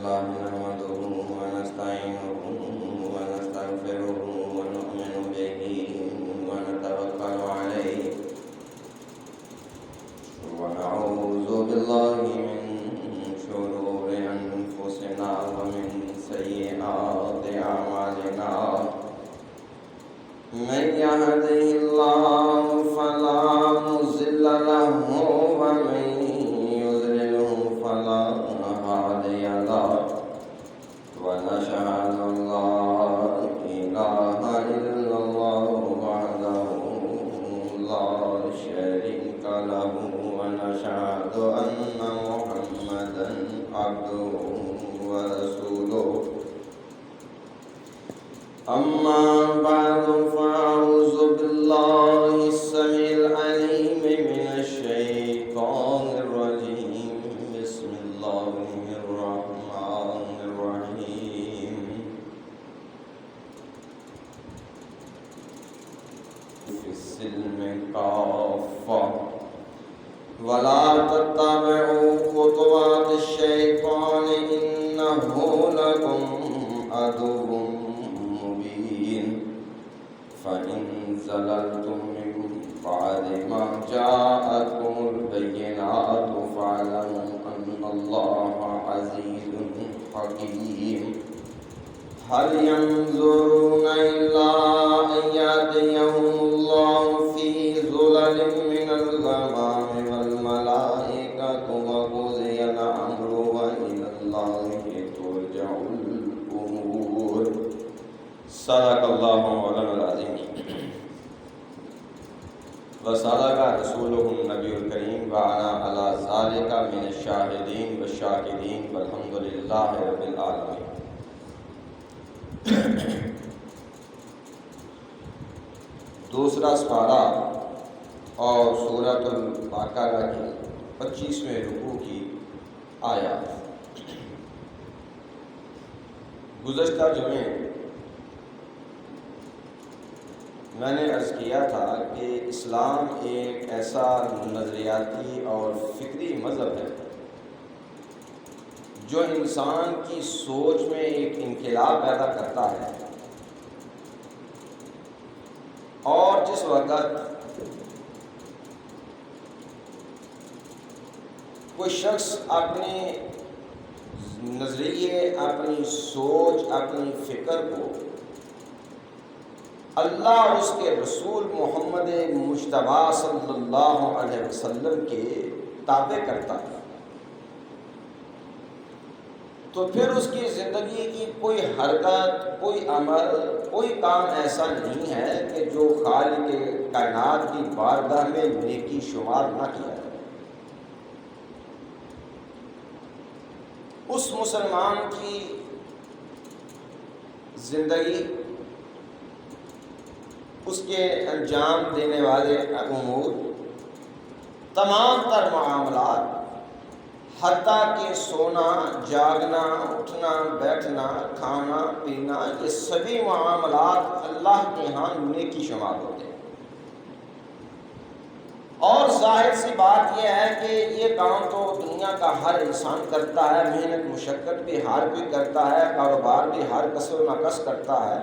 لله نحمده ونستعينه ونستغفره ونؤمن به ونتوكل عليه ونعوذ بالله من شرور أنفسنا ومن سيئات أعمالنا من يهده الله فلا مضل له ومن يضلله فلا هادي له ونشهد أن لا إله إلا الله وحده لا شريك له ونشهد أن محمدا عبده ورسوله أما بعد فأعوذ بالله السميع العليم من الشيطان الرجيم بسم الله الرحمن الرحيم في السلم كافة ولا تتبعوا خطوات الشيطان إنه لكم عدو مبين فإن زللتم من بعد ما جاءتكم البينات فاعلموا أن الله عزيز حكيم هل ينظرون إلا أن يأتيهم الله في ظلل من الغمام والملائكة وقضي الأمر وإلى الله ترجع الأمور صدق الله مولانا العظيم وصدق رسوله النبي الكريم وأنا على ذلك من الشاهدين والشاكرين والحمد لله رب العالمين. دوسرا سپارہ اور سورۃ البقرہ کی 25ویں رکوع کی آیات. گزشتہ جمعے میں نے عرض کیا تھا کہ اسلام ایک ایسا نظریاتی اور فکری مذہب ہے جو انسان کی سوچ میں ایک انقلاب پیدا کرتا ہے، اور جس وقت کوئی شخص اپنے نظریے، اپنی سوچ، اپنی فکر کو اللہ اور اس کے رسول محمد مجتبیٰ صلی اللہ علیہ وسلم کے تابع کرتا ہے، تو پھر اس کی زندگی کی کوئی حرکت، کوئی عمل، کوئی کام ایسا نہیں ہے کہ جو خالق کائنات کی بارگاہ میں نیکی شمار نہ کیا جائے. اس مسلمان کی زندگی، اس کے انجام دینے والے امور، تمام تر معاملات، حتیٰ کہ سونا، جاگنا، اٹھنا، بیٹھنا، کھانا، پینا، یہ سبھی معاملات اللہ کے ہاں نیکی شمار ہوتے ہیں. اور ظاہر سی بات یہ ہے کہ یہ کام تو دنیا کا ہر انسان کرتا ہے، محنت مشقت بھی ہر کوئی کرتا ہے، کاروبار بھی ہر کس و ناقص کرتا ہے،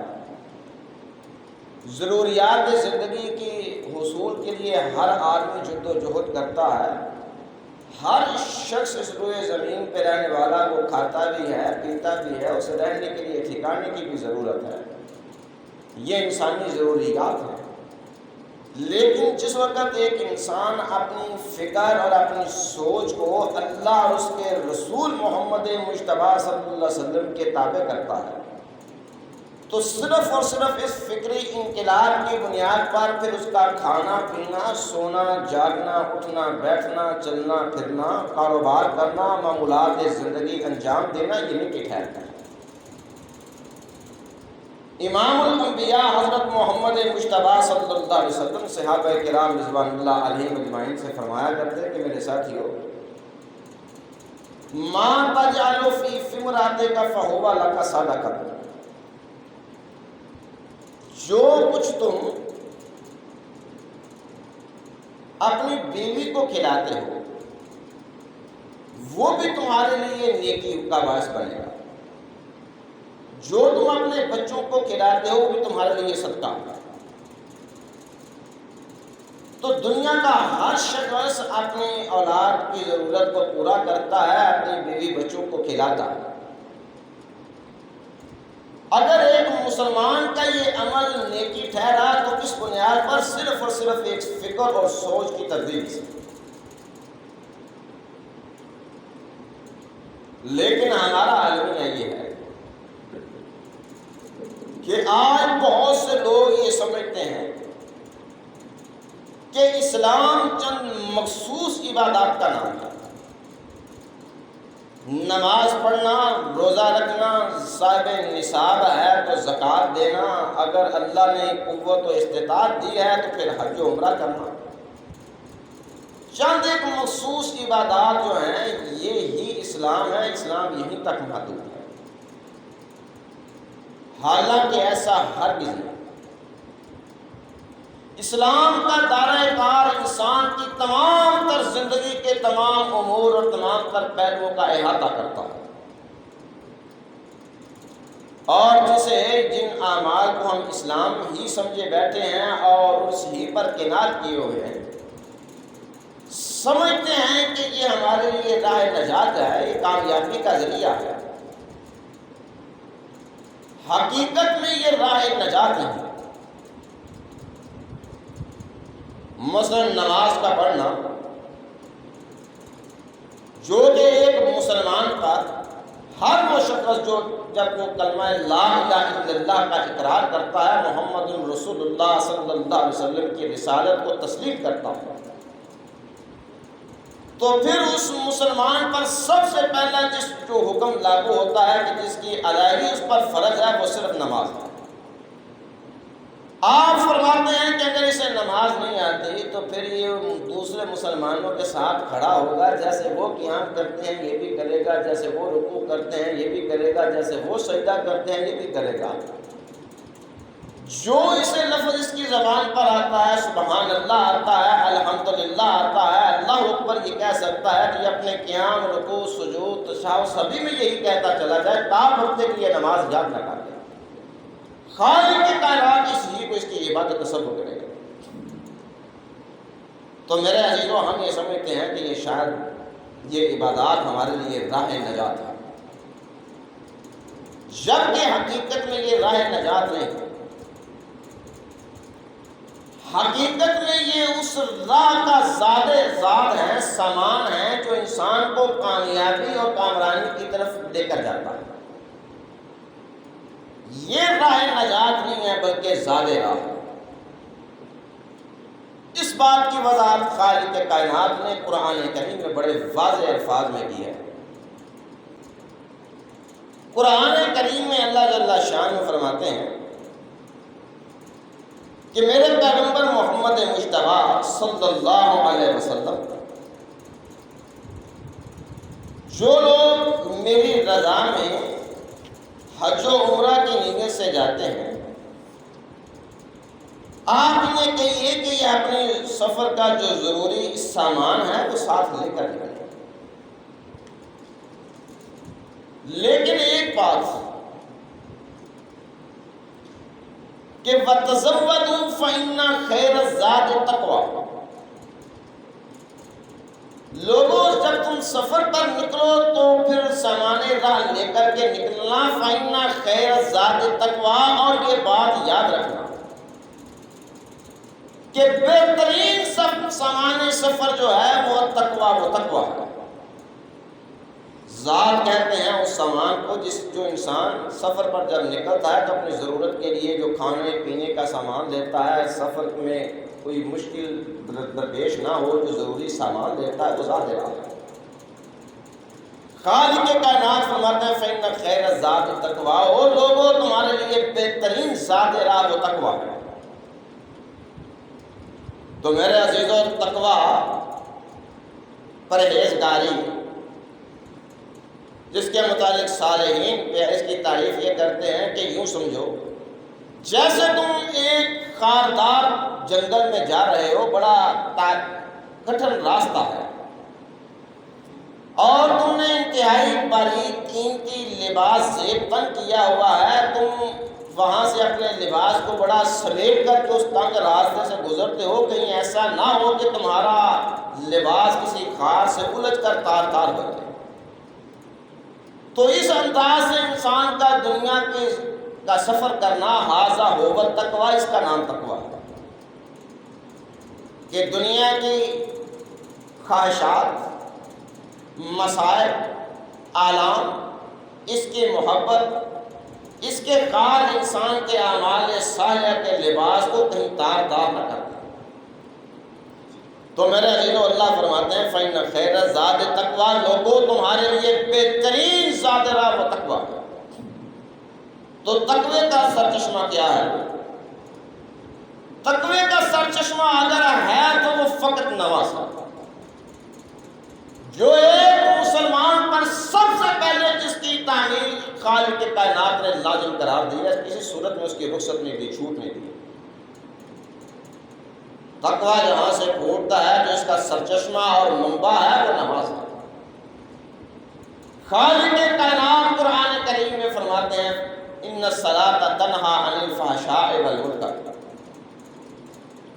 ضروریات زندگی کی حصول کے لیے ہر آدمی جد و جہد کرتا ہے. ہر شخص اس روئے زمین پہ رہنے والا وہ کھاتا بھی ہے، پیتا بھی ہے، اسے رہنے کے لیے ٹھکانے کی بھی ضرورت ہے. یہ انسانی ضروریات ہیں. لیکن جس وقت ایک انسان اپنی فکر اور اپنی سوچ کو اللہ اور اس کے رسول محمد مجتبیٰ صلی اللہ علیہ وسلم کے تابع کرتا ہے، تو صرف اور صرف اس فکری انقلاب کی بنیاد پر پھر اس کا کھانا پینا، سونا، جاگنا، اٹھنا، بیٹھنا، چلنا پھرنا، کاروبار کرنا، معمولات زندگی انجام دینا، یہ نہیں کہ ٹھہرتا ہے. امام الانبیاء حضرت محمد مجتبیٰ صلی اللہ علیہ وسلم صحابہ کرام رضوان اللہ علیہم اجمعین سے فرمایا کرتے ہیں کہ میرے ساتھیو، ما تجعل فی امرأتک فہو لک صدقۃ، جو کچھ تم اپنی بیوی کو کھلاتے ہو وہ بھی تمہارے لیے نیکی کا باعث بنے گا. جو تم اپنے بچوں کو کھلاتے ہو وہ بھی تمہارے لیے صدقہ ہوگا. تو دنیا کا ہر شخص اپنی اولاد کی ضرورت کو پورا کرتا ہے، اپنی بیوی بچوں کو کھلاتا ہے. اگر ایک مسلمان کا یہ عمل نیکی ٹھہرا تو کس بنیاد پر؟ صرف اور صرف ایک فکر اور سوچ کی تبدیلی سے. لیکن ہمارا المیہ یہ ہے کہ آج بہت سے لوگ یہ سمجھتے ہیں کہ اسلام چند مخصوص عبادات کا نام ہے. نماز پڑھنا، روزہ رکھنا، صاحب نصاب ہے تو زکوٰۃ دینا، اگر اللہ نے قوت و استطاعت دی ہے تو پھر حج و عمرہ کرنا. چند ایک مخصوص عبادات جو ہیں یہ ہی اسلام ہے، اسلام یہیں تک محدود ہے. حالانکہ ایسا ہرگز نہیں. اسلام کا دائرہ کار انسان کی تمام تر زندگی کے تمام امور اور تمام تر پہلوؤں کا احاطہ کرتا ہے، اور جسے جن اعمال کو ہم اسلام ہی سمجھے بیٹھے ہیں اور اس ہی پر کنات کیے ہوئے ہیں، سمجھتے ہیں کہ یہ ہمارے لیے راہ نجات ہے، یہ کامیابی کا ذریعہ ہے. حقیقت میں یہ راہ نجات نہیں. مثلا نماز کا پڑھنا، جو کہ ایک مسلمان پر ہر وہ شخص جو جب وہ کلمہ لا الہ الا اللہ کا اقرار کرتا ہے، محمد رسول اللہ صلی اللہ علیہ وسلم کی رسالت کو تسلیم کرتا ہے، تو پھر اس مسلمان پر سب سے پہلا جو حکم لاگو ہوتا ہے کہ جس کی ادائیگی اس پر فرض ہے وہ صرف نماز ہے. آپ فرماتے ہیں کہ اگر اسے نماز نہیں آتی تو پھر یہ دوسرے مسلمانوں کے ساتھ کھڑا ہوگا، جیسے وہ قیام کرتے ہیں یہ بھی کرے گا، جیسے وہ رکوع کرتے ہیں یہ بھی کرے گا، جیسے وہ سجدہ کرتے ہیں یہ بھی کرے گا. جو اسے لفظ اس کی زبان پر آتا ہے، سبحان اللہ آتا ہے، الحمدللہ آتا ہے، اللہ اکبر یہ کہہ سکتا ہے کہ اپنے قیام، رکوع، سجود، تشہد سبھی میں یہی کہتا چلا جائے، تاپ ہفتے کی یہ نماز یاد نہ کر لے. خالق کے کائنات اس ہی کو اس کی عبادت تصور کرے گا. تو میرے عزیزوں، ہم یہ سمجھتے ہیں کہ یہ شاید یہ عبادات ہمارے لیے راہ نجات ہے، جبکہ حقیقت میں یہ راہ نجات نہیں. حقیقت میں یہ اس راہ کا زاد ہے، سامان ہے جو انسان کو کامیابی اور کامرانی کی طرف لے کر جاتا ہے. یہ راہ نجات نہیں ہے بلکہ زاد راہ ہے. اس بات کی وضاحت خالق کائنات نے قرآن کریم میں بڑے واضح الفاظ میں کی ہے. قرآن کریم میں اللہ جل شانہ فرماتے ہیں کہ میرے پیغمبر محمد مصطفیٰ صلی اللہ علیہ وسلم، جو لوگ میری رضا میں حج و عمرہ کی نیت سے جاتے ہیں، آپ انہیں کہیے کہ یہ اپنے سفر کا جو ضروری سامان ہے وہ ساتھ لے کر نکلیں. لیکن ایک بات کہ وَتَزَوَّدُوا فَإِنَّ خَيْرَ الزَّادِ التَّقْوَىٰ، لوگوں جب تم سفر پر نکلو تو پھر سامان راہ لے کر کے نکلنا. فَإِنَّ خَيْرَ الزَّادِ التَّقْوَىٰ، اور یہ بات یاد رکھنا کہ بہترین سامان سفر جو ہے وہ تقویٰ ہے. زاد کہتے ہیں اس سامان کو جو انسان سفر پر جب نکلتا ہے تو اپنی ضرورت کے لیے جو کھانے پینے کا سامان لیتا ہے، سفر میں کوئی مشکل درپیش نہ ہو، جو ضروری سامان لیتا ہے وہ زاد راہ ہے. خالق کائنات فرماتے ہیں فإن خیر الزاد التقویٰ، اور لوگوں تمہارے لیے بہترین زاد راہ و تقویٰ ہے. تو میرے عزیزوں، تقویٰ، پرہیزگاری، جس کے متعلق صالحین اس کی تعریف یہ کرتے ہیں کہ یوں سمجھو جیسے تم ایک خاردار جنگل میں جا رہے ہو، بڑا کٹھن راستہ ہے، اور تم نے انتہائی باریک قیمتی لباس زیب تن کیا ہوا ہے، تم وہاں سے اپنے لباس کو بڑا سمیٹ کر کے اس تنگ راستے سے گزرتے ہو، کہیں ایسا نہ ہو کہ تمہارا لباس کسی خار سے الجھ کر تار تار ہو جائے۔ تو اس انداز سے انسان کا دنیا کا سفر کرنا، ھذا ھو التقویٰ، اس کا نام تقویٰ ہے کہ دنیا کی خواہشات، مصائب، آلام، اس کی محبت، اس کے خار انسان کے اعمال صالحہ کے لباس کو کہیں تار تار نہ کرتا۔ تو میرے عزیزو، اللہ فرماتے ہیں فَإِنَّ خَيْرَ الزَّادِ تَقْوَىٰ، لوگوں تمہارے لیے بہترین زاد راہ وہ تقویٰ ہے۔ تو تقوی کا سرچشمہ کیا ہے؟ تقوی کا سرچشمہ اگر ہے تو وہ فقط نماز ہے، جو ایک مسلمان پر سب سے پہلے جس کی تعمیل خالق کائنات نے لازم قرار دی ہے، کسی صورت میں اس کی رخصت نہیں دی، چھوٹ نہیں دی۔ تقویٰ جہاں سے پھوٹتا ہے، جو اس کا سرچشمہ اور منبع ہے، وہ نماز ہے۔ خالق کائنات قرآن کریم میں فرماتے ہیں ان الصلاۃ تنہی عن الفحشاء والمنکر۔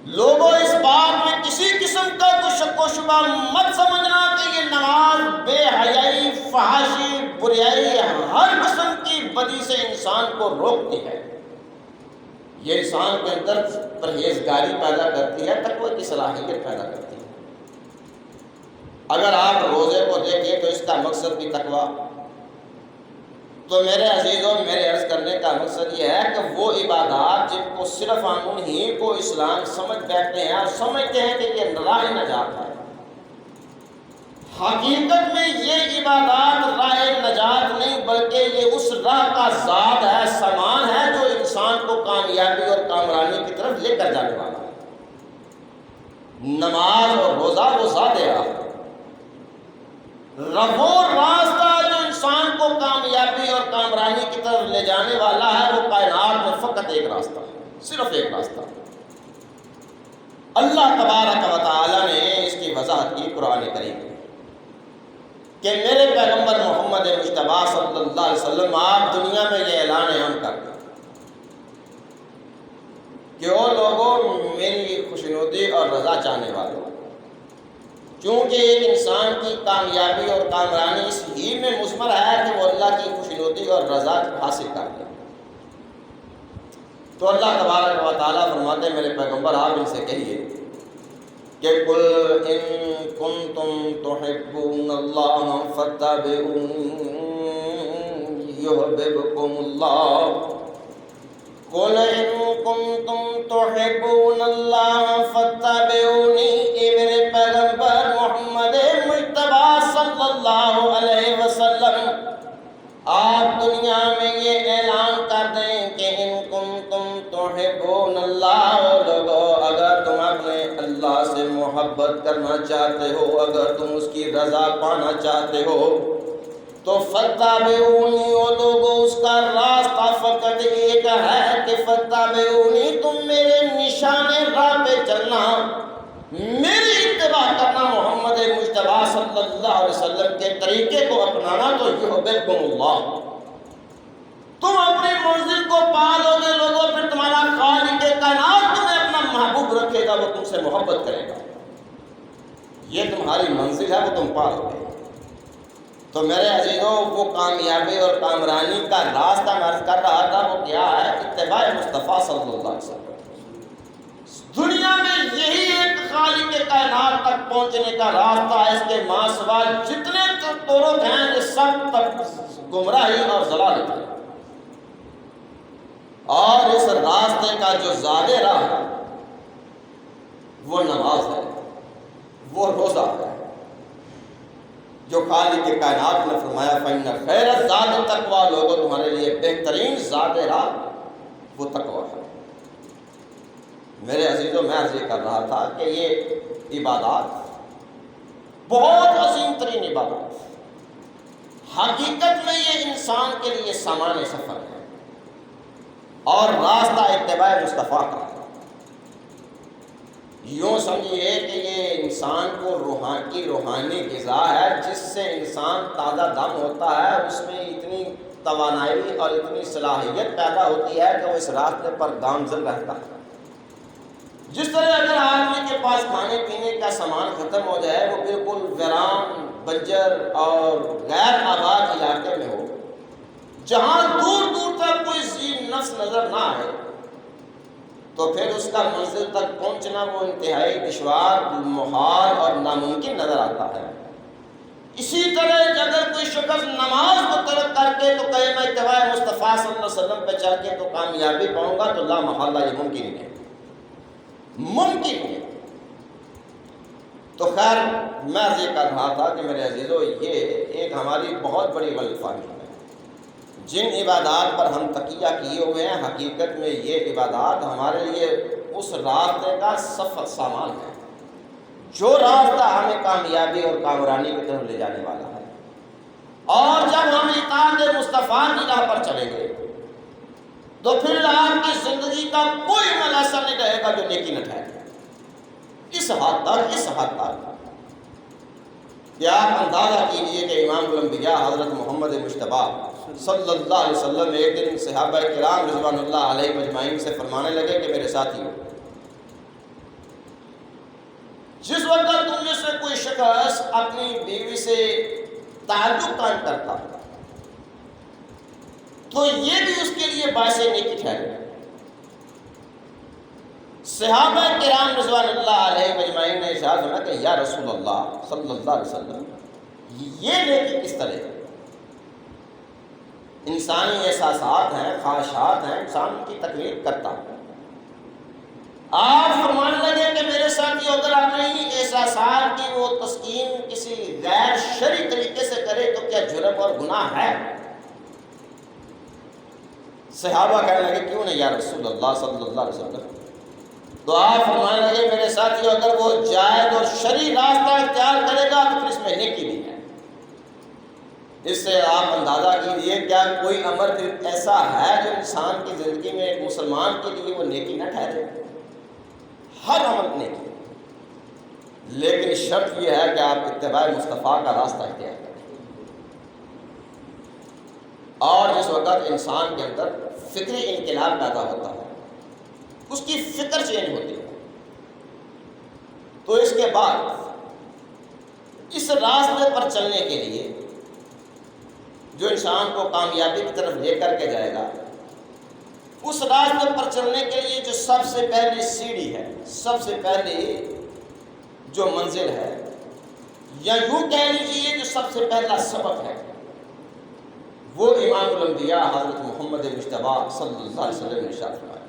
لوگوں اس بات میں کسی قسم کا کوئی شک و شبہ مت سمجھنا کہ یہ نماز بے حیائی، فحاشی، بریائی، ہر قسم کی بدی سے انسان کو روکتی ہے۔ یہ انسان کے اندر پرہیزگاری پیدا کرتی ہے، تقوی کی صلاحیت پیدا کرتی ہے۔ اگر آپ روزے کو دیکھیں تو اس کا مقصد بھی تقوی۔ تو میرے عزیزوں، میرے عرض کرنے کا مقصد یہ ہے کہ وہ عبادات جن کو صرف ہم انہیں کو اسلام سمجھ بیٹھتے ہیں اور سمجھتے ہیں کہ یہ راہ نجات ہے، حقیقت میں یہ عبادات راہ نجات نہیں بلکہ یہ اس راہ کا زاد ہے، سامان ہے جو انسان کو کامیابی اور کامرانی کی طرف لے کر جانے والا ہے۔ نماز اور روزہ وہ زاد راہ ہے، وہ راستہ جو انسان کو کامیابی اور کامرانی کی طرف لے جانے والا ہے، وہ کائنات میں فقط ایک راستہ ہے، صرف ایک راستہ۔ اللہ تبارک و تعالی نے اس کی وضاحت کی قرآن کریم میں کہ میرے پیغمبر محمد مصطفیٰ صلی اللہ علیہ وسلم، آپ دنیا میں یہ اعلان عام کرتے کہ او لوگوں، میری خوشنودی اور رضا چاہنے والوں، چونکہ ایک انسان کی کامیابی اور کامرانی اس ہی میں مضمر ہے کہ وہ اللہ کی خوشنودی اور رضا حاصل کر لے۔ تو اللہ تبارک و تعالیٰ فرماتے ہیں میرے پیغمبر آپ ان سے کہیے کہ قُلْ إِن كُنتُمْ تُحِبُّونَ اللَّهَ فَاتَّبِعُونِي يُحْبِبْكُمُ اللَّهُ۔ قُلْ إِن كُنتُمْ تُحِبُّونَ اللَّهَ فَاتَّبِعُونِي، اے میرے پیغمبر محمد مصطفیٰ صلی اللہ علیہ وسلم، آپ دنیا میں یہ اعلان کر دیں کہ ان کنتم تحبون اللہ، لوگو اگر تم اپنے اللہ سے محبت کرنا چاہتے ہو، اگر تم اس کی رضا پانا چاہتے ہو، تو فاتبعونی، او لوگو اس کا راستہ فقط ایک ہے کہ فاتبعونی، تم میرے نشان راہ پہ چلنا، میری اتباع کرنا، محمد مصطفیٰ صلی اللہ علیہ وسلم کے طریقے کو اپنانا، تو یحببکم اللہ، تم اپنی منزل کو پا لو گے لوگوں، پھر تمہارا خالق کائنات تمہیں اپنا محبوب رکھے گا، وہ تم سے محبت کرے گا، یہ تمہاری منزل ہے، وہ تم پا لو گے۔ تو میرے عزیزوں، وہ کامیابی اور کامرانی کا راستہ میں عرض کر رہا تھا، وہ کیا ہے؟ اتباع مصطفیٰ صلی اللہ علیہ وسلم۔ دنیا میں یہی ایک خالق کائنات تک پہنچنے کا راستہ ہے، اس کے ماں سوا جتنے طرق ہیں یہ سب تک گمراہی اور ضلالت ہے۔ اور اس راستے کا جو زادِ راہ ہے وہ نماز ہے، وہ روزہ ہے، جو خالق کائنات نے فرمایا فَإِنَّ خَيْرَ الزَّادِ التَّقْوَىٰ، لوگوں تمہارے لیے بہترین زادِ راہ وہ تقویٰ ہے۔ میرے عزیزوں، میں عرض کر رہا تھا کہ یہ عبادات بہت عظیم ترین عبادات، حقیقت میں یہ انسان کے لیے سامان سفر ہے اور راستہ اتباع مصطفیٰ کا ہے۔ یوں سمجھیے کہ یہ انسان کو روحانی غذا ہے، جس سے انسان تازہ دم ہوتا ہے، اس میں اتنی توانائی اور اتنی صلاحیت پیدا ہوتی ہے کہ وہ اس راستے پر گامزن رہتا ہے۔ جس طرح اگر آدمی کے پاس کھانے پینے کا سامان ختم ہو جائے، وہ بالکل ویران، بنجر اور غیر آباد علاقے میں ہو، جہاں دور دور تک کوئی ذی نفس نظر نہ آئے، تو پھر اس کا منزل تک پہنچنا وہ انتہائی دشوار، محال اور ناممکن نظر آتا ہے۔ اسی طرح اگر کوئی شخص نماز کو ترک کر کے تو کہے میں اتباع مصطفیٰ صلی اللہ علیہ وسلم پہ چل کے تو کامیابی پاؤں گا، تو لا محالہ یہ ممکن ہے، ممکن ہے۔ تو خیر میں عرض کر رہا تھا کہ میرے عزیزو، یہ ایک ہماری بہت بڑی غلط فہمی ہے۔ جن عبادات پر ہم تکیہ کیے ہوئے ہیں، حقیقت میں یہ عبادات ہمارے لیے اس راستے کا سفر سامان ہے جو راستہ ہمیں کامیابی اور کامرانی کی طرف لے جانے والا ہے۔ اور جب ہم اطاعت مصطفیٰ کی راہ پر چلیں گے تو پھر آپ کی زندگی کا کوئی عمل ایسا نہیں رہے گا جو نیکی نہ ٹھہرے۔ اس حد تک کہ آپ اندازہ کیجئے کہ امام الانبیاء حضرت محمد مجتبیٰ صلی اللہ علیہ وسلم ایک دن صحابہ کرام رضوان اللہ علیہ مجمعین سے فرمانے لگے کہ میرے ساتھیو، جس وقت تم میں سے کوئی شخص اپنی بیوی سے تعلق قائم کرتا تو یہ بھی اس کے لیے باعث نیکی ٹھہرے۔ صحابہ کرام رضوان اللہ علیہ مجمعین نے ارشاد فرمایا کہ یا رسول اللہ صلی اللہ علیہ وسلم، یہ نیکی کس طرح ہے؟ انسانی احساسات ہیں، خواہشات ہیں، انسان کی تکلیف کرتا ہے۔ آپ فرمانے لگے کہ میرے ساتھی اگر اپنے ہی احساسات کی وہ تسکین کسی غیر شرعی طریقے سے کرے تو کیا جرم اور گناہ ہے؟ صحابہ کہنے لگے کیوں نہیں یا رسول اللہ صلی اللہ علیہ وسلم؟ تو آپ فرمانے لگے میرے ساتھی اگر وہ جائز اور شرعی راستہ اختیار کرے گا تو پھر اس میں نیکی نہیں ہے۔ اس سے آپ اندازہ کیجیے کیا کوئی امر ایسا ہے جو انسان کی زندگی میں ایک مسلمان کے لیے وہ نیکی نہ ٹھہرے؟ ہر عمل نیکی، لیکن شرط یہ ہے کہ آپ اتباع مصطفیٰ کا راستہ اختیار کریں۔ اور جس وقت انسان کے اندر فکری انقلاب پیدا ہوتا ہے، اس کی فکر چینج ہوتی ہے، تو اس کے بعد اس راستے پر چلنے کے لیے جو انسان کو کامیابی کی طرف لے کر کے جائے گا، اس راستے پر چلنے کے لیے جو سب سے پہلی سیڑھی ہے، سب سے پہلی جو منزل ہے، یا یوں کہہ لیجیے جو سب سے پہلا سبق ہے، وہ امام الانبیاء حضرت محمد مجتبیٰ صلی اللہ علیہ وسلم نے ارشاد فرمایا۔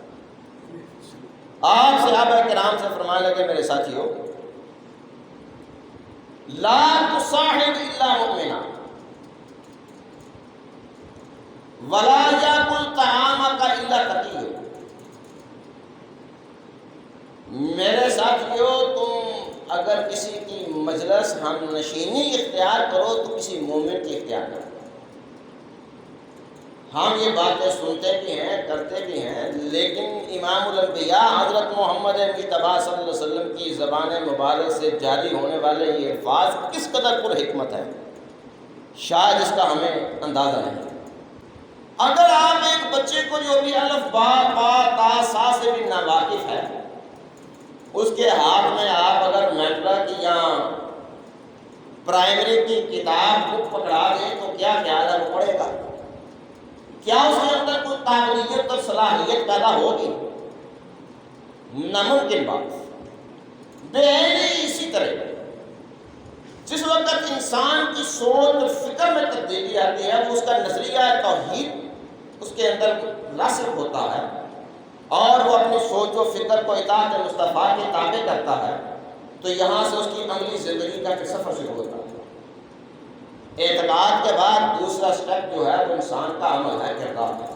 آپ صحابہ کرام سے فرمانے لگے میرے ساتھیو، لا تصاحب الا مؤمنا ولا یاکل طعامک الا تقی۔ میرے ساتھیو، تم اگر کسی کی مجلس ہم نشینی اختیار کرو تو کسی مومن کی اختیار کرو۔ ہم یہ باتیں سنتے بھی ہیں، کرتے بھی ہیں، لیکن امام الانبیاء حضرت محمد مجتبیٰ صلی اللہ علیہ وسلم کی زبان مبارک سے جاری ہونے والے یہ الفاظ کس قدر پر حکمت ہے، شاید اس کا ہمیں اندازہ نہیں۔ اگر آپ ایک بچے کو جو بھی الف با با تا سا سے بھی ناواقف ہے، اس کے ہاتھ میں آپ اگر میٹرک یا پرائمری کی کتاب کو پکڑا دیں تو کیا خیال ہے وہ پڑھے گا؟ کیا اس کے اندر کوئی قابلیت اور صلاحیت پیدا ہوگی؟ ناممکن بات۔ اسی طرح جس وقت انسان کی سوچ اور فکر میں تبدیلی آتی ہے، وہ اس کا نظریہ توحید اس کے اندر راسخ ہوتا ہے اور وہ اپنی سوچ و فکر کو اطاعت مصطفیٰ کے تابع کرتا ہے، تو یہاں سے اس کی عملی زندگی کا سفر شروع ہوتا ہے۔ اعتقاد کے بعد دوسرا سٹیپ جو ہے وہ انسان کا عمل ہے، کردار ہے۔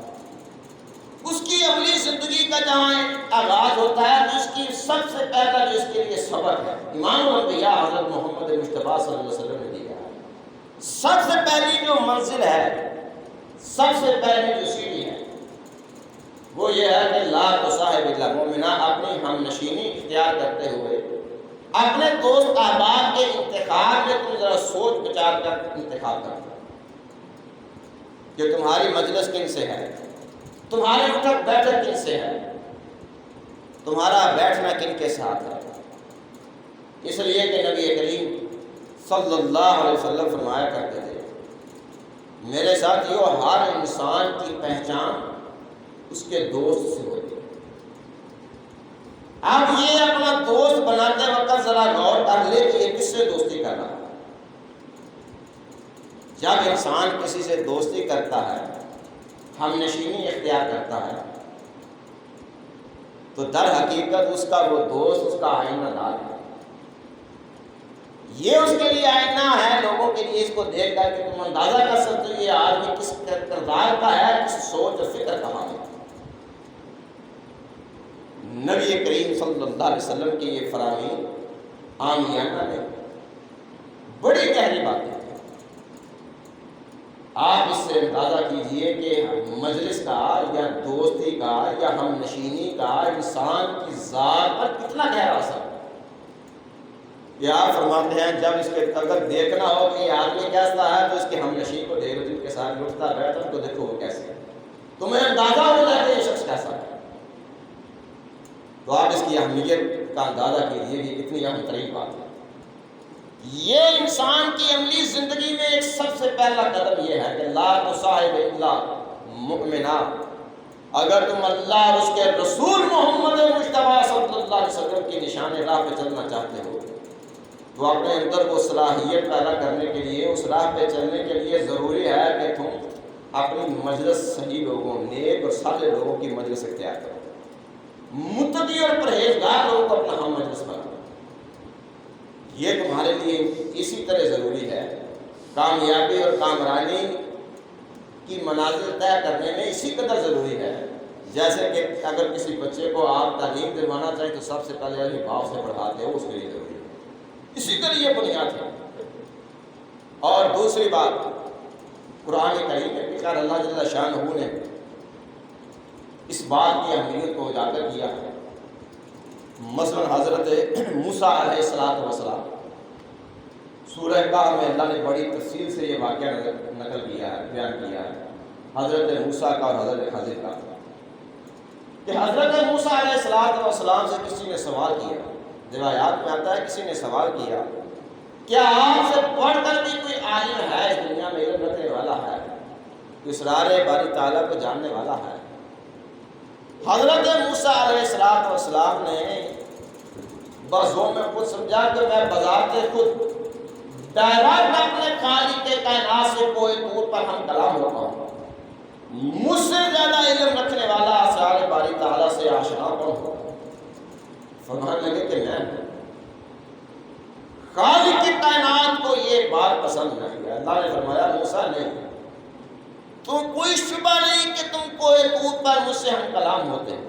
اس کی عملی زندگی کا جہاں آغاز ہوتا ہے تو اس کی سب سے پہلا جو اس کے لیے سبق ہے، امام الانبیاء حضرت محمد مجتبیٰ صلی اللہ علیہ وسلم نے دیا ہے۔ سب سے پہلی جو منزل ہے، سب سے پہلی جو سیڑھی ہے، وہ یہ ہے کہ لا تصاحب الا مومنا، اپنی ہم نشینی اختیار کرتے ہوئے اپنے دوست احباب کے انتخاب میں تم ذرا سوچ بچار کر انتخاب کرنا کہ تمہاری مجلس کن سے ہے، تمہاری اٹھک بیٹھک کن سے ہے، تمہارا بیٹھنا کن کے ساتھ ہے۔ اس لیے کہ نبی کریم صلی اللہ علیہ وسلم فرمایا کرتے تھے، میرے ساتھیو ہر انسان کی پہچان اس کے دوست سے ہوتی ہے۔ اب یہ اپنا دوست بناتے وقت ذرا غور کر لے کہ یہ کس سے دوستی کر رہا ہے۔ جب انسان کسی سے دوستی کرتا ہے، ہم نشینی اختیار کرتا ہے، تو در حقیقت اس کا وہ دوست اس کا آئینہ دار ہے۔ یہ اس کے لیے آئینہ ہے، لوگوں کے لیے اس کو دیکھ کر کہ تم اندازہ کر سکتے ہو یہ آدمی کس کردار کا ہے، کس سوچ اور فکر کا حامل ہے۔ نبی کریم صلی اللہ علیہ وسلم کی یہ فرامین عامیانہ نے بڑی گہری باتیں ہیں۔ آپ اس سے اندازہ کیجئے کہ مجلس کا یا دوستی کا یا ہم نشینی کا انسان کی ذات پر کتنا گہرا اثر ہے۔ یہ آپ فرماتے ہیں جب اس کے اگر دیکھنا ہو کہ یہ آدمی کیسا ہے تو اس کے ہم نشین کو دیکھو، جن کے ساتھ لٹتا بیٹھتا تو دیکھو وہ کیسے ہے، تمہیں اندازہ ہو جائے کہ یہ شخص کیسا ہے۔ تو آپ اس کی اہمیت کا اندازہ کیجیے کہ کتنی اہم ترین بات ہے۔ یہ انسان کی عملی زندگی میں ایک سب سے پہلا قدم یہ ہے کہ لا تصاحب الا مؤمنا، اگر تم اللہ اور اس کے رسول محمد مجتبیٰ صلی اللہ علیہ وسلم کی نشان راہ پہ چلنا چاہتے ہو تو اپنے اندر وہ صلاحیت پیدا کرنے کے لیے، اس راہ پہ چلنے کے لیے ضروری ہے کہ تم اپنی مجلس صحیح لوگوں، نیک اور صالح لوگوں کی مجلس اختیار کرو، متقی اور پرہیزگار لوگوں کو اپنا ہم مجلس بناؤ۔ یہ تمہارے لیے اسی طرح ضروری ہے، کامیابی اور کامرانی کی منازل طے کرنے میں اسی قدر ضروری ہے جیسے کہ اگر کسی بچے کو آپ تعلیم دلوانا چاہیں تو سب سے پہلے علی باؤ سے پڑھاتے ہو، اس کے لیے ضروری ہے۔ اسی طرح یہ بنیاد ہے۔ اور دوسری بات، قرآن کریم میں بھی اللہ جل شانہ نے اس بات کی اہمیت کو اجاگر کیا ہے۔ مثلا حضرت موسیٰ علیہ السلام، سورہ کہف میں اللہ نے بڑی تفصیل سے یہ واقعہ نقل کیا ہے، بیان کیا ہے، حضرت موسیٰ کا اور حضرت خضر کا، کہ حضرت موسیٰ علیہ السلام سے کسی نے سوال کیا، روایات میں آتا ہے کسی نے سوال کیا کیا آپ سے پڑھ کر بھی کوئی عالم ہے اس دنیا میں، علم رکھنے والا ہے، اسرار باری تعالیٰ کو جاننے والا ہے؟ حضرت موسیٰ علیہ السلام نے بزوں میں خود سمجھا کہ میں بذات خود ڈائریکٹ اپنے خالق کے کائنات سے کوئی طور پر ہم کلام ہوتا ہوں، مجھ سے زیادہ علم رکھنے والا اسرار باری تعالیٰ سے آشنا کون ہوگا؟ فرمانے لگے کہ میں خالق کی کائنات کو یہ بات پسند نہیں ہے۔ اللہ نے فرمایا موسیٰ نہیں، تو کوئی شبہ نہیں کہ تم کوئی طور پر مجھ سے ہم کلام ہوتے ہیں،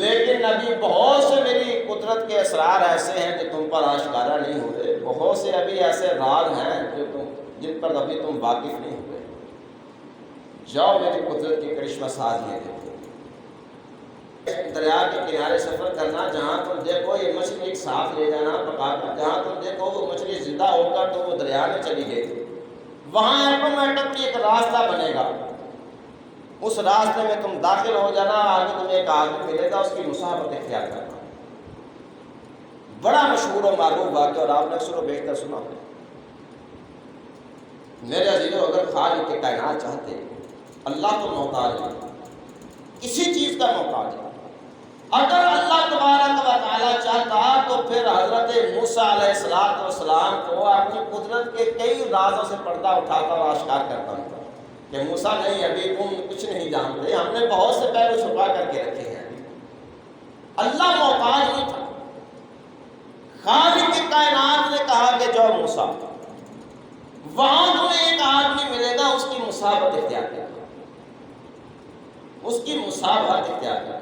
لیکن ابھی بہت سے میری قدرت کے اسرار ایسے ہیں جو تم پر آشکارا نہیں ہوتے، بہت سے ابھی ایسے راز ہیں جن پر ابھی تم واقف نہیں ہوئے، جاؤ میری قدرت کی کرشمہ سازیاں دیکھو۔ دریا کے کنارے سفر کرنا، جہاں تم دیکھو یہ مچھلی ایک ساتھ لے جانا پکا کر، جہاں تم دیکھو وہ مچھلی زندہ ہو کر تو وہ دریا میں چلی گئی، وہاں ایٹومیٹک ایک راستہ بنے گا، اس راستے میں تم داخل ہو جانا، آگے تمہیں ایک آدمی ملے گا، اس کی مصاحبت اختیار کرنا۔ بڑا مشہور و معروف واقعہ اور آپ نے اکثر و بیشتر سنا ہے۔ میرے عزیزو، اگر خالق کے کائنات چاہتے، اللہ تو محتاج ہے، کسی چیز کا محتاج ہے، اگر اللہ تبارک و تعالیٰ چاہتا تو پھر حضرت موسیٰ علیہ السلام کو اپنی قدرت کے کئی رازوں سے پردہ اٹھاتا اور آشکار کرتا ہوں کہ موسیٰ نہیں، ابھی تم کچھ نہیں جانتے، ہم نے بہت سے پہلو چھپا کر کے رکھے ہیں۔ اللہ محتاج نہیں تھا، خالق کی کائنات نے کہا کہ جو موسیٰ وہاں تمہیں ایک آدمی ملے گا، اس کی مصاحبت اختیار کرنا، اس کی مصاحبت اختیار کرنا۔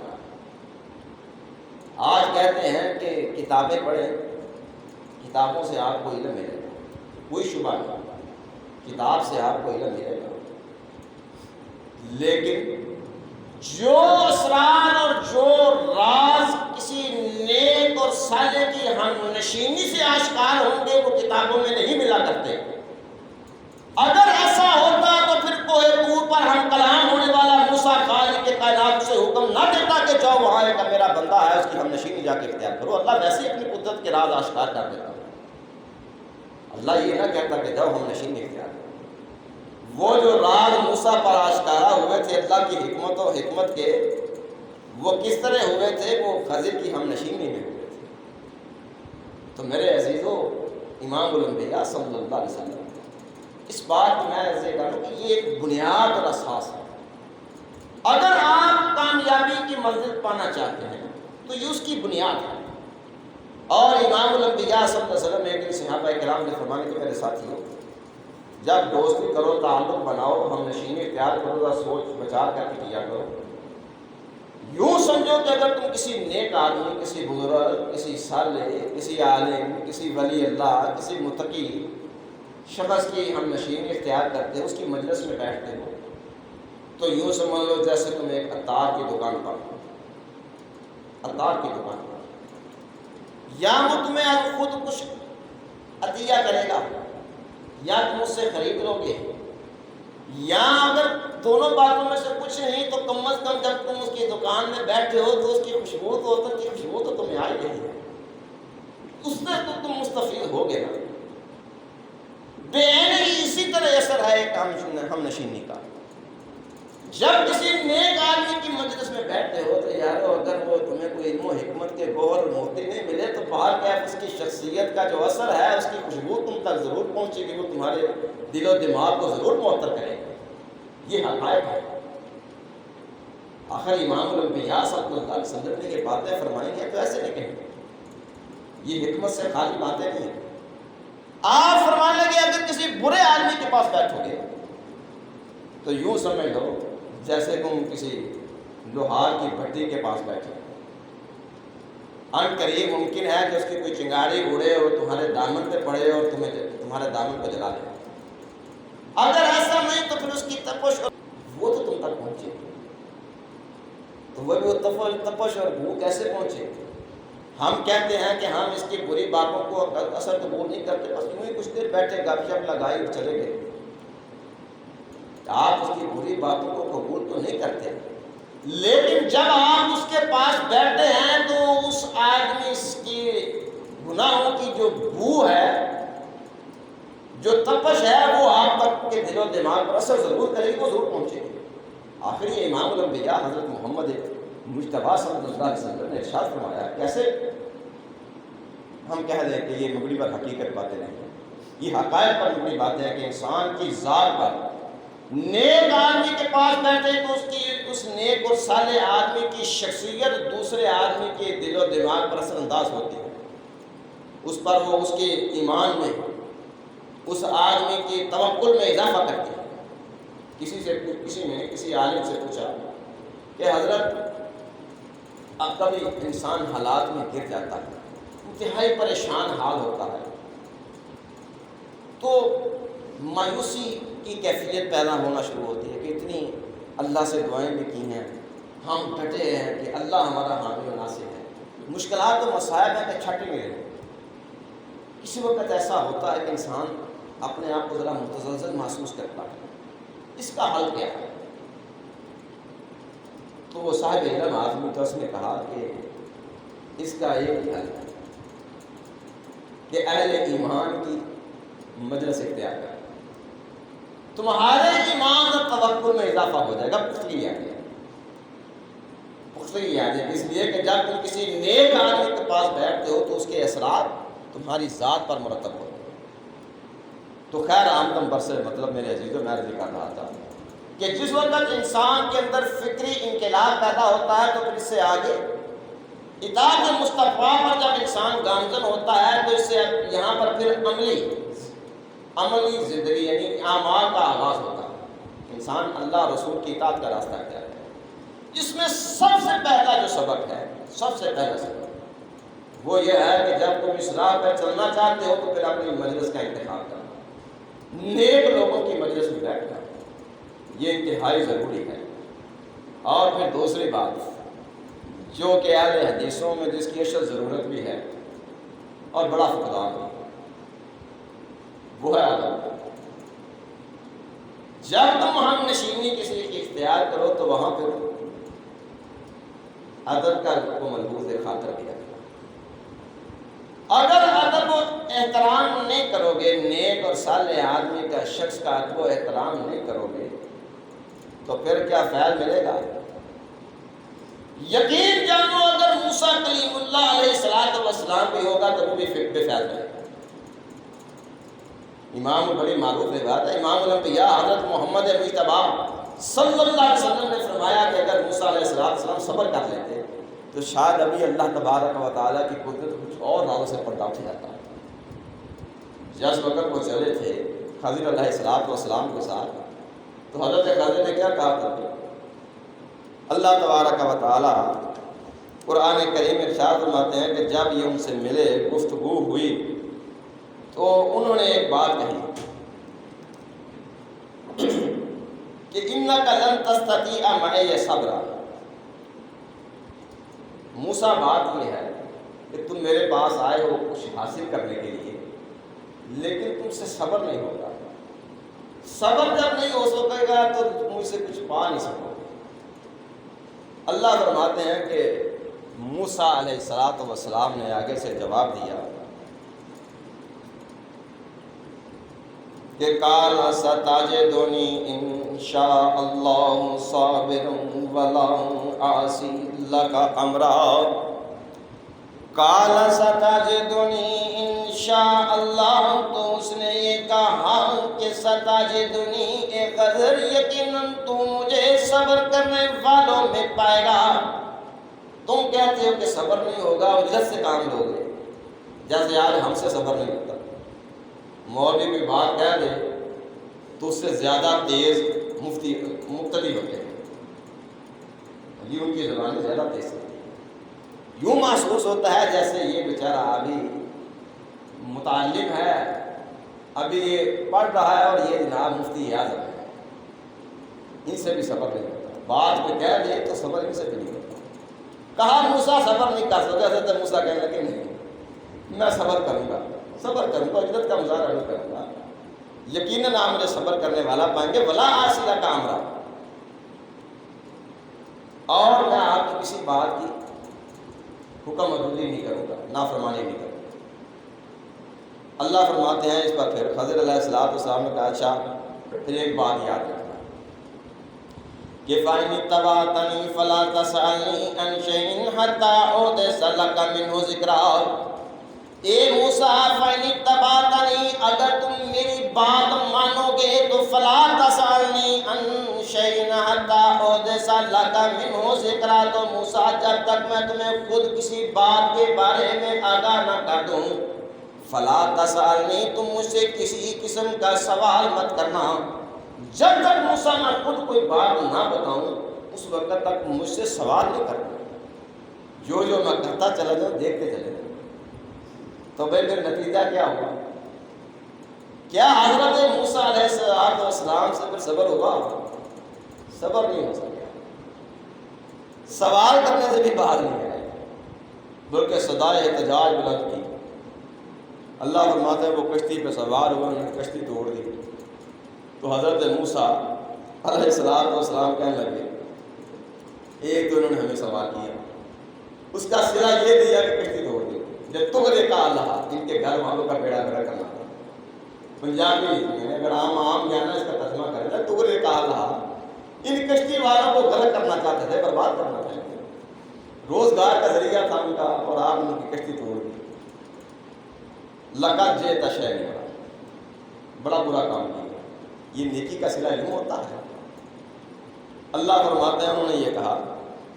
آج کہتے ہیں کہ کتابیں پڑھیں، کتابوں سے آپ کو علم ملے گا، کوئی شبہ نہیں، کتاب سے آپ کو علم ملے گا، لیکن جو اسرار اور جو راز کسی نیک اور صالح کی ہم نشینی سے آشکار ہوں گے وہ کتابوں میں نہیں ملا کرتے۔ اگر ایسا ہوتا تو پھر کوہ طور پر ہم کلام ہونے والا موسیٰ خالق کے کائنات سے حکم نہ دیتا کہ جاؤ وہاں ایک میرا بندہ ہے اس کی ہم نشینی جا کے اختیار کرو۔ اللہ ویسے ہی اپنی قدرت کے راز آشکار کر دیتا۔ اللہ یہ نہ کہتا کہ جاؤ ہم نشینی اختیار کرو۔ وہ جو راز موسیٰ پر آشکارا ہوئے تھے اللہ کی حکمت و حکمت کے، وہ کس طرح ہوئے تھے؟ وہ خضر کی ہم نشینی میں ہوئے تھے۔ تو میرے عزیزو، امام الانبیاء صلی اللہ علیہ وسلم اس بات کی میں عرض کروں کہ یہ ایک بنیاد اور اساس ہے۔ اگر آپ کامیابی کی منزل پانا چاہتے ہیں تو یہ اس کی بنیاد ہے۔ اور امام الانبیاء صلی اللہ علیہ وسلم نے ایک دن صحابہ کرام نے فرمایا کہ میرے ساتھیوں، جب دوستی کرو، تعلق بناؤ، ہم نشینی اختیار کرو تو سوچ بچا کر کے کیا کرو۔ یوں سمجھو کہ اگر تم کسی نیک آدمی، کسی بزرگ، کسی صالح، کسی عالم، کسی ولی اللہ، کسی متقی شخص کی ہم نشینی اختیار کرتے ہو، اس کی مجلس میں بیٹھتے ہو، تو یوں سمجھ لو جیسے تم ایک عطار کی دکان پر ہو۔ عطار کی دکان پر یا وہ تمہیں خود کچھ عطیہ کرے گا یا تم اس سے خرید لو گے، یا اگر دونوں باتوں میں سے کچھ نہیں تو کم از کم جب تم اس کی دکان میں بیٹھے ہو تو اس کی خوشبو تو تمہیں آئی رہی ہے، اس سے تو تم مستفید ہو گے نا۔ بے ہی اسی طرح اثر ہے ایک ہم نشینی کا۔ جب کسی نیک آدمی کی مجلس میں بیٹھتے ہو تو یارو اگر وہ تمہیں کوئی علم و حکمت کے گوہر موتی نہیں ملے تو باہر کیا اس کی شخصیت کا جو اثر ہے، اس کی خوشبو تم تک ضرور پہنچے گی، وہ تمہارے دل و دماغ کو ضرور معطر کرے گی۔ یہ حقائق ہے۔ آخر امام الانبیاء صلی اللہ علیہ وسلم نے یہ باتیں فرمائی ہیں تو ایسے نہیں کہیں، یہ حکمت سے خالی باتیں نہیں ہیں۔ آپ فرمانے لگے اگر کسی برے آدمی کے پاس بیٹھو گے تو یوں سمجھ لو جیسے تم کسی لوہار کی بھٹی کے پاس بیٹھے، ان قریب ممکن ہے کہ اس کی کوئی چنگاری اڑے اور تمہارے دامن پہ پڑے اور تمہارے دامن کو جلا دے۔ اگر ایسا نہیں تو پھر اس کی تپش وہ تو تم تک پہنچے، تو وہ بھی وہ تپش اور بھو کیسے پہنچے؟ ہم کہتے ہیں کہ ہم اس کی بری باتوں کو اثر قبول نہیں کرتے، بس یوں ہی کچھ دیر بیٹھے گپ شپ لگائی اور چلے گئے۔ آپ اس کی بری باتوں کو قبول تو نہیں کرتے، لیکن جب آپ اس کے پاس بیٹھتے ہیں تو اس آدمی کی گناہوں کی جو بو ہے، جو تپش ہے، وہ آپ تک کے دل و دماغ پر اثر ضرور کرے گی، وہ ضرور پہنچے گی۔ آخر یہ امام الانبیاء حضرت محمد مجتبیٰ صلی اللہ علیہ وسلم نے ارشاد فرمایا، کیسے ہم کہہ دیں کہ یہ مبنی پر حقیقت باتیں نہیں ہیں، یہ حقائق پر مبنی باتیں ہیں کہ انسان کی ذات پر نیک آدمی کے پاس بیٹھے تو اس نیک اور صالح آدمی کی شخصیت دوسرے آدمی کے دل و دماغ پر اثر انداز ہوتی ہے، اس پر وہ اس کے ایمان میں، اس آدمی کی توکل میں اضافہ کرتی ہے۔ کسی عالم سے پوچھا کہ حضرت اب کبھی انسان حالات میں گر جاتا ہے، انتہائی پریشان حال ہوتا ہے، تو مایوسی کی کیفیت پیدا ہونا شروع ہوتی ہے کہ اتنی اللہ سے دعائیں بھی کی ہیں، ہم ڈٹے ہیں کہ اللہ ہمارا حامی و ناصر ہے، مشکلات و مصائب ہیں کہ چھٹ نہیں رہے۔ کسی وقت ایسا ہوتا ہے کہ انسان اپنے آپ کو ذرا متزلزل محسوس کرتا ہے، اس کا حل کیا ہے؟ تو وہ صاحب علم آدمی تو اس نے کہا کہ اس کا ایک ہی حل ہے کہ اہل ایمان کی مجلس اختیار کریں، تمہارے ایمان اور توکل میں اضافہ ہو جائے گا، پختگی آ جائے گی، پختگی آ جائے گی، اس لیے کہ جب تم کسی نیک آدمی کے پاس بیٹھتے ہو تو اس کے اثرات تمہاری ذات پر مرتب ہوتے ہیں۔ تو خیر عام بر سے مطلب میرے عزیزوں میں عرض کر رہا تھا کہ جس وقت انسان کے اندر فکری انقلاب پیدا ہوتا ہے تو پھر اس سے آگے اطاعت مصطفیٰ پر جب انسان گامزن ہوتا ہے تو اس سے یہاں پر پھر عملی زندگی یعنی اعمال کا آغاز ہوتا ہے، انسان اللہ رسول کی اطاعت کا راستہ اختیار کرتا ہے۔ اس میں سب سے پہلا جو سبق ہے، سب سے پہلا سبق وہ یہ ہے کہ جب تم اس راہ پر چلنا چاہتے ہو تو پھر اپنی مجلس کا انتخاب کرنا، نیک لوگوں کی مجلس میں بیٹھنا، یہ انتہائی ضروری ہے۔ اور پھر دوسری بات جو کہ اہل حدیثوں میں جس کی اشد ضرورت بھی ہے اور بڑا فقدان بھی ہے، وہ ہے ادب۔ جب تم ہم نشینی کسی کی اختیار کرو تو وہاں پہ ادب کا کو ملحوظ خاطر بھی رکھنا۔ اگر ادب و احترام نہیں کرو گے، نیک اور صالح آدمی کا، شخص کا ادب و احترام نہیں کرو گے تو پھر کیا فیض ملے گا؟ یقین جانو اگر موسیٰ کلیم اللہ علیہ السلام بھی ہوگا تو وہ بھی بے فیض رہے گا۔ امام بڑی معروف روایت ہے، امام الانبیاء حضرت محمد مجتبیٰ صلی اللہ علیہ وسلم نے فرمایا کہ اگر موسیٰ علیہ السلام صبر کر لیتے تو شاید ابھی اللہ تبارک و تعالیٰ کی قدرت کچھ اور راہوں سے پردہ اٹھ جاتا ہے۔ جس وقت وہ چلے تھے خضر علیہ السلام کے ساتھ تو حضرت خضر نے کیا کہا تھا؟ اللہ تبارک و تعالیٰ قرآن کریم ارشاد فرماتے ہیں کہ جب یہ ان سے ملے، گفتگو ہوئی تو انہوں نے ایک بات کہی کہ اِنَّكَ لَن تَسْتَطِيعَ مَعِيَ صَبْرًا۔ موسیٰ بات یہ ہے کہ تم میرے پاس آئے ہو کچھ حاصل کرنے کے لیے، لیکن تم سے صبر نہیں ہوگا۔ صبر جب نہیں ہو سکے گا تو مجھ سے کچھ پا نہیں سکو گے۔ اللہ فرماتے ہیں کہ موسیٰ علیہ السلام نے آگے سے جواب دیا کہ قال ستجدنی ان شاء اللہ صابرا ولا اعصی لک امرا۔ قال ستجدنی ان شاء اللہ، تو اس نے یہ کہا کہ ستجدنی اے خضر یقیناً تو مجھے صبر کرنے والوں میں پائے گا۔ تم کہتے ہو کہ صبر نہیں ہوگا، اجلت سے کام لوگے، جیسے آج ہم سے صبر نہیں ہوتا۔ مولوی کوئی بات کہہ دے تو اس سے زیادہ تیز مقتدی ہوتے ہیں، یہ ان کی زبانیں زیادہ تیز ہوتی ہیں۔ یوں محسوس ہوتا ہے جیسے یہ بیچارہ ابھی متعلم ہے، ابھی یہ پڑھ رہا ہے اور یہ جناب مفتی اعظم ہے، ان سے بھی صبر نہیں ہوتا۔ بات کوئی کہہ دے تو صبر ان سے بھی نہیں ہوتا۔ کہا موسیٰ صبر نہیں کر سکتا، حضرت موسیٰ کہنے لگے نہیں میں صبر کروں گا، صبر کروں گا، عزت کا مظاہرہ نہیں کروں گا، یقیناً آپ مجھے صبر کرنے والا پائیں گے، ولا اعصی لک امرا، اور میں آپ کی کسی بات کی حکم عدولی نہیں کروں گا، نافرمانی نہیں کروں گا۔ اللہ فرماتے ہیں اس پر پھر خضر علیہ السلام نے کہا اچھا پھر ایک بات یاد رکھنا کہ فَإِنِ اتَّبَعْتَنِي فَلَا تَسْأَلْنِي عَنْ شَيْءٍ حَتَّىٰ أُحْدِثَ لَكَ مِنْهُ ذِكْرًا۔ اے موسیٰ فَإِنِ اتَّبَعْتَنِي، اگر تم میری بات مانو گے تو فَلَا تَسْأَلْنِي عَنْ شَيْءٍ حَتَّىٰ أُحْدِثَ لَكَ مِنْهُ ذِكْرًا، تو موسیٰ جب تک میں تمہیں خود کسی بات کے بارے میں آگاہ نہ کر دوں، فَلَا تَسْأَلْنِي، تم مجھ سے کسی قسم کا سوال مت کرنا۔ جب تک موسیٰ میں خود کوئی بات نہ بتاؤں اس وقت تک مجھ سے سوال نہیں کرنا، جو میں کرتا چلا جاؤں دیکھتے چلے جاؤں۔ تو بھائی پھر نتیجہ کیا ہوا؟ کیا حضرت موسیٰ علیہ السلام سے پھر صبر ہوا؟ صبر نہیں ہو سکا، سوال کرنے سے بھی باہر نہیں آئے، بلکہ صدائے احتجاج بلند کی۔ اللہ فرماتا ہے وہ کشتی پہ سوار ہوا، انہوں نے کشتی توڑ دی تو حضرت موسیٰ علیہ السلام کہنے لگے ایک تو انہوں نے ہمیں سوال کیا، اس کا صلہ یہ دیا کہ کشتی توڑ دی، جب تغرق اللہ، ان کے گھر والوں کا بیڑا گرک کرنا تھا۔ پنجابی میں اگر عام جانا اس کا ترجمہ کرے گا، تغرق اللہ، ان کشتی والوں کو غرق کرنا چاہتے تھے، برباد کرنا چاہتے تھے، روزگار کا ذریعہ تھا ان کا، اور آپ ان کی کشتی توڑ دی۔ لقد جئت شیئا، بڑا برا کام کیا، یہ نیکی کا صلہ یوں ہوتا ہے۔ اللہ فرماتے ہیں انہوں نے یہ کہا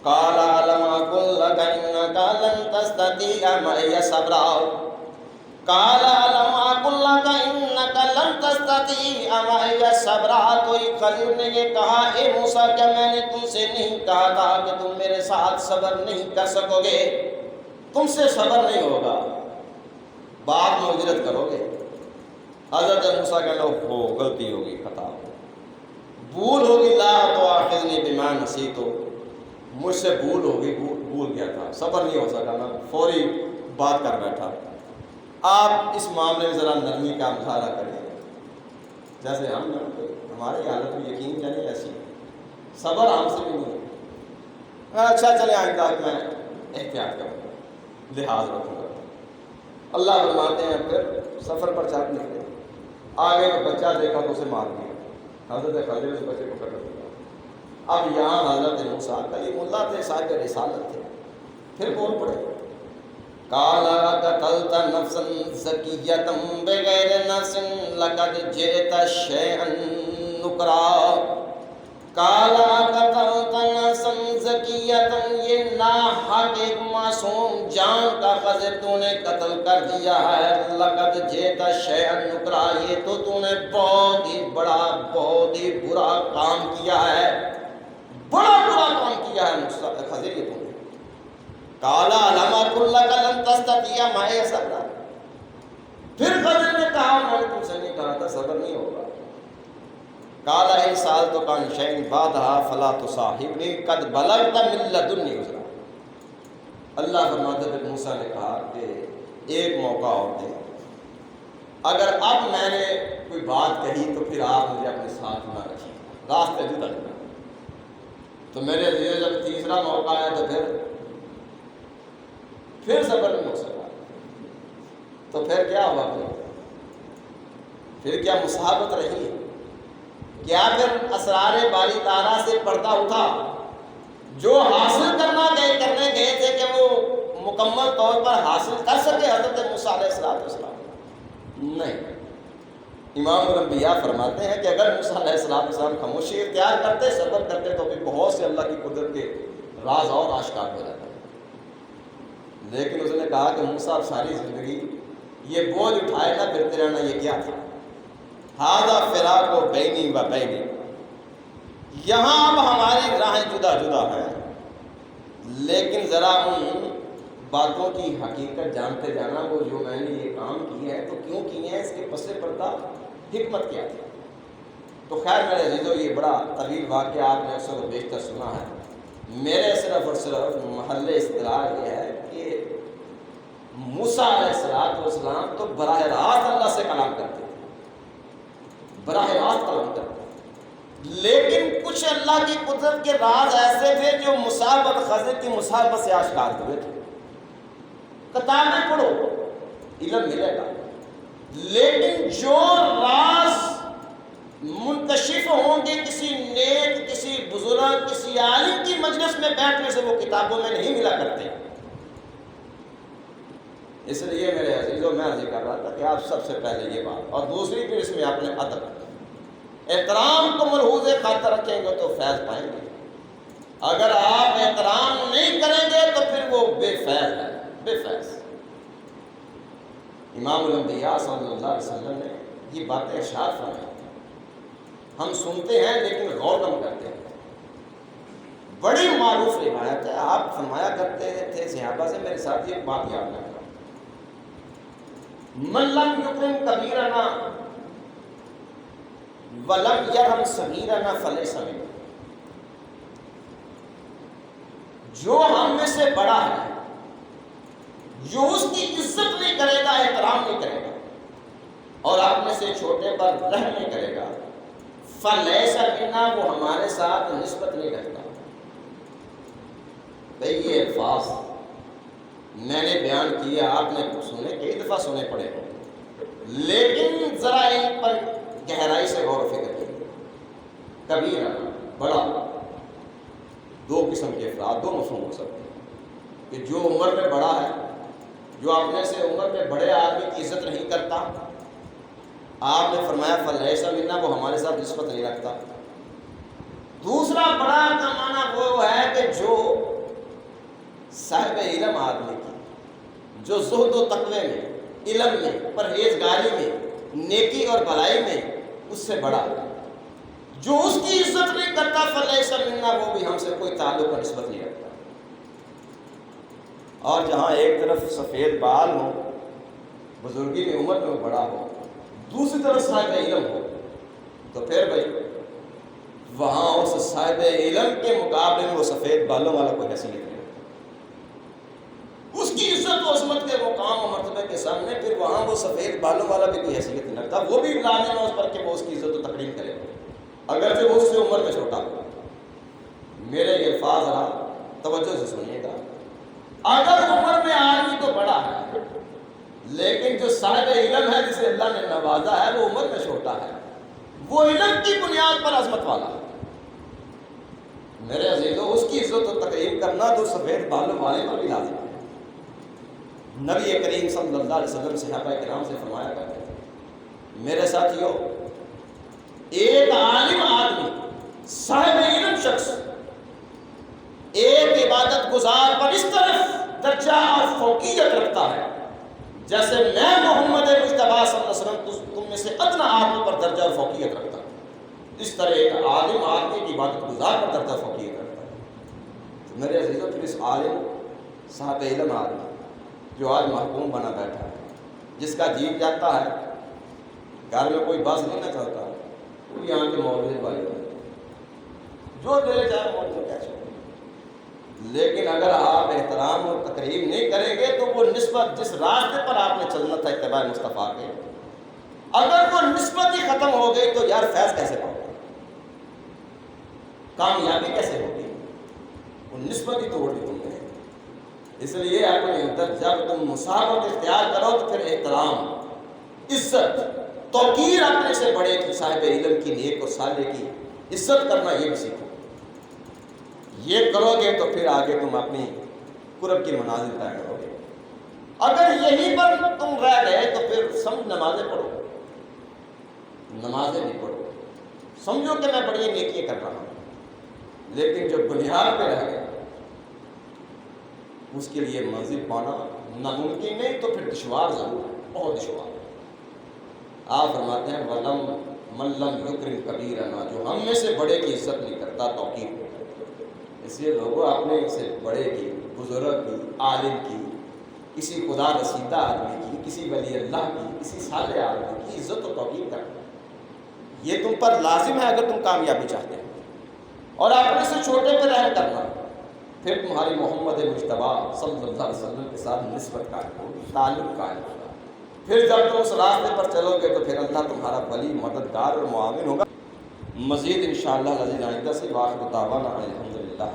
قال الم اقل لك انك لن تستطيع معي صبرا، قال الم اقل لك انك لن تستطيع معي صبرا، تو خضر نے یہ کہا اے موسیٰ کیا میں نے تم سے نہیں کہا تھا کہ تم میرے ساتھ صبر نہیں کر سکو گے؟ تم سے صبر نہیں ہوگا، بعد میں اجرت کرو گے۔ حضرت موسیٰ کہنا ہو غلطی ہوگی، خطا ہو، بھول ہوگی، لا تؤاخذنی بما نسیت، مجھ سے بھول ہو گئی، بھول گیا تھا، صبر نہیں ہو سکا، میں فوری بات کر بیٹھا۔ آپ اس معاملے میں ذرا نرمی کا مظاہرہ کریں، جیسے ہماری حالت میں یقین جانے ایسی صبر ہم سے بھی نہیں ہے۔ اچھا چلے آئندہ میں احتیاط کروں گا، لحاظ رکھوں گا۔ اللہ فرماتے ہیں پھر سفر پر چل نکلے، آگے میں بچہ دیکھا تو اسے مار دیا، حضرت خضر اس بچے کو پکڑ دیا۔ اب یہاں حضرت موسیٰ کلیم اللہ تھے، صاحب رسالت تھے، پھر بول پڑے قَالَ قَتَلْتَ نَفْسًا زَكِيَّةً بِغَيْرِ نَفْسٍ لَقَدْ جِئْتَ شَيْئًا نُكْرًا۔ قَالَ قَتَلْتَ نَفْسًا زَكِيَّةً، یہ ناحق ایک معصوم جان کا خضر تو نے قتل کر دیا ہے، لَقَدْ جِئْتَ شَيْئًا نُكْرًا، یہ تو نے بہت ہی بڑا، بہت ہی برا کام کیا ہے، بڑا برا کام کیا ہے خضر یہ تو نے۔ قَالَ أَلَمْ أَقُل لَّكَ لَن تَسْتَطِيعَ مَعِيَ صَبْرًا، پھر خضر نے کہا میں نے تم سے نہیں کہا تھا صبر نہیں ہوگا۔ قَالَ إِن سَأَلْتُكَ عَن شَيْءٍ بَعْدَهَا فَلَا تُصَاحِبْنِي قَدْ بَلَغْتَ مِن لَّدُنِّي عُذْرًا۔ اللہ فرماتے ہیں موسیٰ نے کہا کہ ایک موقع اور دے، اگر اب میں نے کوئی بات کہی تو پھر آپ مجھے اپنے ساتھ نہ رکھیے، راستے جدا جدا۔ تو میرے عزیز جب تیسرا موقع آیا تو پھر صبر نہیں ہو سکا، تو پھر کیا ہوا؟ پھر کیا مصاحبت رہی؟ کیا پھر اسرار باری تعالیٰ سے پردہ اٹھا؟ جو حاصل کرنے گئے تھے کہ وہ مکمل طور پر حاصل کر سکے حضرت موسیٰ علیہ السلام؟ نہیں۔ امام الانبیاء فرماتے ہیں کہ اگر موسیٰ علیہ السلام خاموشی اختیار کرتے، صبر کرتے، تو پھر بہت سے اللہ کی قدرت کے راز اور آشکار ہو جاتے۔ لیکن اس نے کہا کہ موسیٰ ساری زندگی یہ بوجھ اٹھائے نہ پھرتے رہنا، یہ کیا تھا؟ ھذا فراق بینی و بینک، یہاں اب ہماری راہیں جدا جدا ہیں، لیکن ذرا ان باتوں کی حقیقت جانتے جانا، وہ جو میں نے یہ کام کیے ہیں تو کیوں کیے ہیں، اس کے پس پردہ حکمت کیا تھی۔ تو خیر میرے عزیزو، یہ بڑا طویل واقعہ آپ نے اکثر و بیشتر سنا ہے، میرے صرف اور صرف محل اصطلاح یہ ہے کہ موسیٰ علیہ السلام تو براہ راست اللہ سے کلام کرتے تھے، براہ راست کلام کرتے تھے، لیکن کچھ اللہ کی قدرت کے راز ایسے تھے جو مصاحبت خضر کی مصاحبت سے آشکار ہوئے تھے۔ کتابیں پڑھو، علم ملے گا، لیکن جو راز منکشف ہوں گے کسی نیک، کسی بزرگ، کسی عالم کی مجلس میں بیٹھنے سے، وہ کتابوں میں نہیں ملا کرتے۔ اس لیے میرے عزیزوں میں عرض کر رہا تھا کہ آپ سب سے پہلے یہ بات، اور دوسری پھر اس میں اپنے ادب احترام کو ملحوظ خاطر رکھیں گے تو فیض پائیں گے، اگر آپ احترام نہیں کریں گے تو پھر وہ بے فیض ہے، بے فیض۔ امام الانبیاء صلی اللہ علیہ وسلم نے یہ باتیں ارشاد فرمائی، ہم سنتے ہیں لیکن غور کم کرتے ہیں۔ بڑی معروف روایت ہے، آپ فرمایا کرتے تھے صحابہ سے، میرے ساتھ یہ بات یاد رکھنا، من لم یکرم کبیرنا ولم یرحم صغیرنا فلیس منا، جو ہم میں سے بڑا ہے، جو اس کی عزت نہیں کرے گا، احترام نہیں کرے گا، اور اپنے سے چھوٹے پر رحم نہیں کرے گا، فلیس منا، وہ ہمارے ساتھ نسبت نہیں رکھتا۔ بھئی یہ الفاظ میں نے بیان کیا، آپ نے سنے، کئی دفعہ سنے پڑے ہوں، لیکن ذرا ان پر گہرائی سے غور و فکر کیجیے۔ کبیرہ، بڑا، دو قسم کے افراد، دو مفہوم ہو سکتے ہیں، کہ جو عمر میں بڑا ہے، جو اپنے سے عمر میں بڑے آدمی کی عزت نہیں کرتا، آپ نے فرمایا فلیس منا، وہ ہمارے ساتھ نسبت نہیں رکھتا۔ دوسرا بڑا کا معنی وہ ہے کہ جو صاحب علم آدمی کی، جو زہد و تقوی میں، علم میں، پرہیزگاری میں، نیکی اور بھلائی میں اس سے بڑا، جو اس کی عزت نہیں کرتا فلیس منا، وہ بھی ہم سے کوئی تعلق اور نسبت نہیں رکھتا۔ اور جہاں ایک طرف سفید بال ہو، بزرگی میں عمر میں بڑا ہو، دوسری طرف صاحب علم ہو، تو پھر بھائی وہاں اس صاحب علم کے مقابلے میں وہ سفید بالوں والا کوئی حیثیت نہیں رکھتا. اس کی عزت و عظمت کے مقام و مرتبے کے سامنے پھر وہاں وہ سفید بالوں والا بھی کوئی حیثیت نہیں رکھتا. وہ بھی لازم ہے اس پر کہ وہ اس کی عزت و تقریم کرے اگرچہ وہ اس سے عمر میں چھوٹا ہو. میرے یہ الفاظ ذرا توجہ سے سنیے گا. اگر عمر میں آدمی تو بڑا ہے لیکن جو صاحب علم ہے جسے اللہ نے نوازا ہے وہ عمر میں چھوٹا ہے, وہ علم کی بنیاد پر عظمت والا ہے. میرے عزیزو اس کی عزت و تقریم کرنا تو سفید بالوں والے پر بھی لازم ہے. نبی کریم صلی اللہ علیہ وسلم صحابہ کرام سے فرمایا کرتے تھے, میرے ساتھیو ایک عالم آدمی صاحب علم شخص ایک عبادت گزار پر اس طرح درجہ اور فوقیت رکھتا ہے جیسے میں محمد مصطفیٰ صلی اللہ علیہ وسلم تم میں سے ادنا آدمی پر درجہ اور فوقیت رکھتا ہے. اس طرح ایک عالم آدمی کی عبادت گزار پر درجہ فوقیت رکھتا ہے. تو میرے عزیزو پھر اس عالم صاحب علم آدمی جو آج محکوم بنا بیٹھا ہے, جس کا جی جاتا ہے گھر میں کوئی بس نہیں نہ چلتا, وہ یہاں کے مولوی والے جو دے جائے مولوی کیا چھوڑے. لیکن اگر آپ احترام اور تقریب نہیں کریں گے تو وہ نسبت جس راستے پر آپ نے چلنا تھا اتباع مصطفیٰ کے, اگر وہ نسبت ہی ختم ہو گئی تو یار فیض کیسے پاؤ گے, کامیابی کیسے ہوگی؟ وہ نسبت ہی توڑ دی تم نے. اس لیے اپنے اندر جب تم مساوات اختیار کرو تو پھر احترام, عزت, توقیر اپنے سے بڑے کی صاحب علم کی نیک اور صالح کی عزت کرنا یہ بھی سیکھو. یہ کرو گے تو پھر آگے تم اپنی قرب کی منازل طے کرو گے. اگر یہیں پر تم رہ گئے تو پھر سمجھ نمازیں پڑھو, نمازیں بھی پڑھو, سمجھو کہ میں بڑی نیکیاں کر رہا ہوں, لیکن جو بنیاد پہ رہ گئے اس کے لیے منزل پانا ناممکن نہیں تو پھر دشوار ضرور ہے, بہت دشوار. آپ فرماتے ہیں وَلَمْ مَنْ لَمْ يُكْرِمْ كَبِيرَنَا, جو ہم میں سے بڑے کی عزت نہیں کرتا, توقیر نہیں کرتا. اس لیے لوگوں اپنے سے بڑے کی, بزرگ کی, عالم کی, کسی خدا رسیدہ آدمی کی, کسی ولی اللہ کی, کسی صالح آدمی کی عزت و توقیر کرنا یہ تم پر لازم ہے اگر تم کامیابی چاہتے ہیں. اور اپنے سے چھوٹے پہ رحم کرنا, پھر تمہاری محمد مصطفیٰ صلی اللہ علیہ وسلم کے ساتھ نسبت قائم ہوگی, تعلق قائم ہوگا. پھر جب تم اس راستے پر چلو گے تو پھر اللہ تمہارا ولی, مددگار اور معاون ہوگا. مزید انشاءاللہ العزیز آئندہ سے واخر دعوانا الحمدللہ.